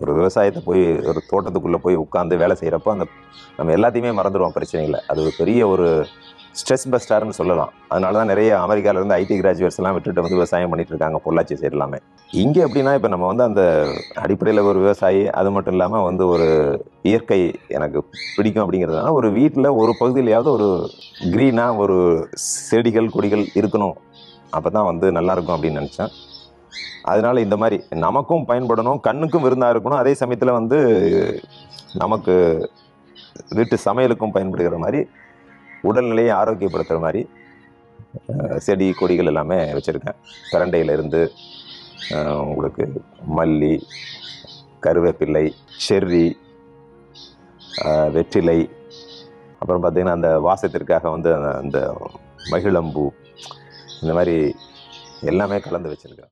ஒரு விவசாயத்தை போய் ஒரு தோட்டத்துக்குள்ளே போய் உட்காந்து வேலை செய்கிறப்போ அந்த நம்ம எல்லாத்தையுமே மறந்துடுவோம் பிரச்சனைகளை. அது ஒரு பெரிய ஒரு ஸ்ட்ரெஸ் பஸ்டர்னு சொல்லலாம். அதனால தான் நிறைய அமெரிக்காவிலேருந்து ஐடி கிராஜுவேட்ஸ் எல்லாம் விட்டுட்டு வந்து விவசாயம் பண்ணிட்டு இருக்காங்க பொள்ளாச்சி சைடு எல்லாமே. இங்கே எப்படின்னா இப்போ நம்ம வந்து அந்த அடிப்படையில் ஒரு விவசாயி, அது மட்டும் இல்லாமல் வந்து ஒரு இயற்கை எனக்கு பிடிக்கும் அப்படிங்கிறதுனால ஒரு வீட்டில் ஒரு பகுதியிலையாவது ஒரு க்ரீனாக ஒரு செடிகள் கொடிகள் இருக்கணும், அப்போ தான் வந்து நல்லாயிருக்கும் அப்படின்னு நினச்சேன். அதனால இந்த மாதிரி நமக்கும் பயன்படணும், கண்ணுக்கும் விருந்தாக இருக்கணும், அதே சமயத்தில் வந்து நமக்கு வீட்டு சமையலுக்கும் பயன்படுகிற மாதிரி, உடல்நிலையை ஆரோக்கியப்படுத்துகிற மாதிரி செடி கொடிகள் எல்லாமே வச்சுருக்கேன். பிரண்டையிலேருந்து உங்களுக்கு மல்லி, கருவேப்பிள்ளை, செர்ரி, வெற்றிலை, அப்புறம் பார்த்திங்கன்னா அந்த வாசத்திற்காக வந்து அந்த மகிழம்பூ, இந்த மாதிரி எல்லாமே கலந்து வச்சுருக்கேன்.